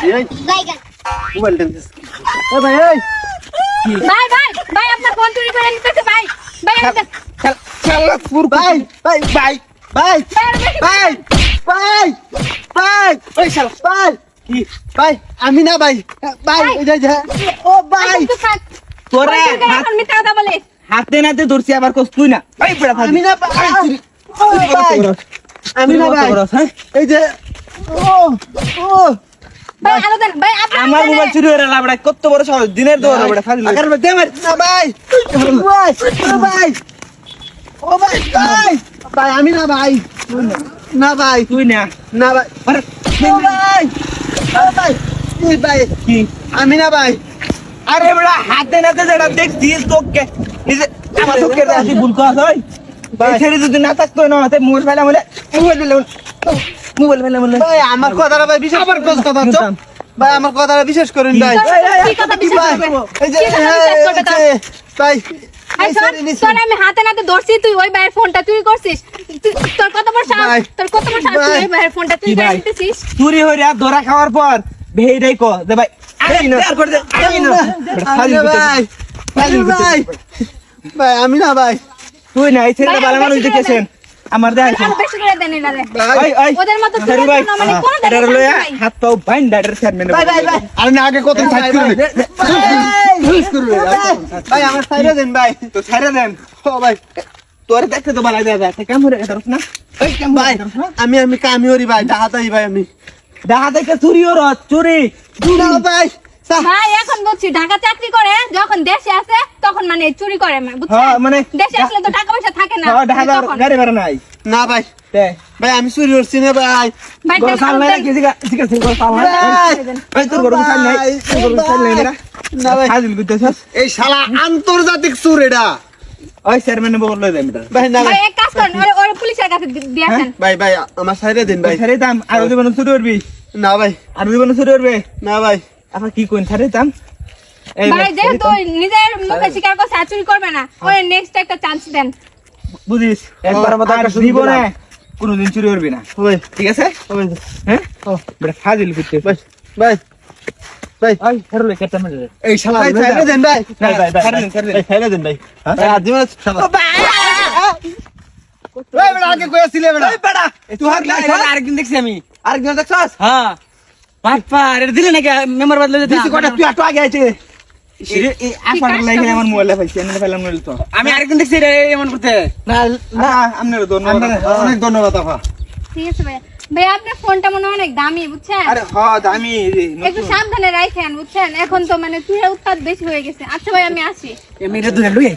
এই জায়গা মোবাইল টেনছিস এ ভাই এই ভাই ভাই ভাই আপনার ফোন চুরি করে নিতেছে ভাই ভাই আমাদের খেলা পুর ভাই ভাই ভাই ভাই ভাই ভাই ভাই ওই শালা ভাই কি ভাই আমি না ভাই ভাই ওই যে ও ভাই তোরা এখন মিথ্যা কথা বলে হাতে নাতে ধরছি আবার কস তুই না ভাই বড় ফাদি আমি না ভাই ও ভাই আমি না ভাই এই যে ও ও ভাই আলো দেন ভাই আপনি আমার মোবাইল চুরি হয়ে গেল বড় কত বড় সাহস দিনের দৌড় বড় ফাদি আকার মে দে মার না ভাই ভাই ও ভাই ও ভাই ভাই ভাই আমি না ভাই না ভাই তুই না না ভাই আরে ও ভাই ও ভাই এই ভাই কি আমি না ভাই আরে বড় হাতে নাতে যেটা দেখছিস তোকে এই যে আমার তোকে রাজি ভুল কর হই ভাই ছেড়ে যদি না থাকতো না তে মোবাইল ফেলা বলে মোবাইল ফেলা বলে ভাই আমার কথাটা ভাই বিশ্বাস আবার কোস কথা চুপ ভাই আমার কথাটা বিশ্বাস করেন ভাই কি কথা বিশ্বাস করবে এই যে কি কথা বিশ্বাস করবে তার? ভাই ভাই শোন আমি হাতে নাতে ধরছি তুই ওই ভাইয়ের ফোনটা চুরি করছিস তোর কত বড় সাহস ভাই, তোর কত বড় সাহস তুই ভাই, ওই ভাইয়ের ফোনটা চুরি কি করে ভাই? নিতেছিস চুরি হয়ে ধরা খাওয়ার পর ভেইডাই কো দে ভাই এই না আর করে দে আমি না ভাই ভাই ভাই আমি না ভাই তুই না এই ছেলেটা ভাই, ভালো মানুষ বেশি করে দেখেছেন আমার দেখাইছেন আর বেশি করে দেন এনারে ওই ওই ওদের মতো ধরু চুরি ভাই না মানে কোন এটা লয়া হাত পাও বাইন ডাইরেক্ট চেয়ারম্যান ভাই ভাই ভাই আরে না আগে কত ফাইট করবে ভাই আমার সাইডে দেন ভাই তো ছাইরা দেন ও ভাই তোরে দেখতে তো ভালো দেয়া যায় কাম করে এটা না এই কাম ভাই আমি কামি হরি ভাই ডাহাতাই ভাই আমি দেখা দেখে চুরি ওর চুরি না ভাই ভাই এখন বলছি ঢাকা চাকরি করে যখন দেশে আসে তখন মানে চুরি করে বুঝছেন হ্যাঁ, মানে দেশে আসলে তো টাকা পয়সা থাকে না হ্যাঁ ঢাকা তখন। গাড়ি ভাড়া নাই না ভাই তে ভাই আমি চুরি করছি না ভাই ভাই গো দেন, সাল নাই দেন। কি দিগা ঠিক আছে গো সাল নাই ভাই ভাই তোর গরম সাল নাই তোর গরম সাল নাই না না ভাই হাজিল করতেছস এই শালা আন্তর্জাতিক চোর এটা ওই চেয়ারম্যান বললো দেন এটা ভাই না ভাই ভাই এক কাজ করেন ওরে পুলিশের কাছে দিয়েছেন ভাই ভাই আমার সাইডে দেন ভাই ছাড়ে দাম আর জীবন চুরি করবি না ভাই আর জীবন চুরি করবে না ভাই আপনি কি কোন ছাড়ে দাম ভাই যেহেতু নিজের মুখে স্বীকার করছে আর চুরি করবে না ওরে নেক্সট একটা চান্স দেন বুঝিস একবার মত একটা জীবনে কোনদিন চুরি করবি না ভাই ঠিক আছে ভাই হ্যাঁ বড় ফাজিল করতে ভাই ভাই ভাই ওই ধরলে কেটে মেরে এই শালা ভাই সাইডে দেন ভাই ভাই ভাই ভাই সাইডে দেন ভাই ভাই আজীবন ওই বেটা আগে কইছিলি বেটা ওই বেটা তুই হাত লাগা আরেকদিন দেখছি আমি আরেকদিন দেখছস হ্যাঁ বাপ্পা এটা দিলে নাকি মেম্বার বদলে দিতে দিছি কটা তুই আটো আগে আইছে এই আফার লাগে আমার মোবাইলে পাইছি আমি ফেলাম নইল তো আমি আরেকদিন দেখছি রে এমন করতে না না আপনার ধন্যবাদ অনেক ধন্যবাদ আপা ঠিক আছে ভাই ভাই আপনার ফোনটা মনে হয় অনেক দামি বুঝছেন আরে হ্যাঁ আমি একটু সাবধানে রাখেন বুঝছেন এখন তো মানে চুরের উৎপাত বেশি হয়ে গেছে আচ্ছা ভাই আমি আসি এমনি রে দুজন লই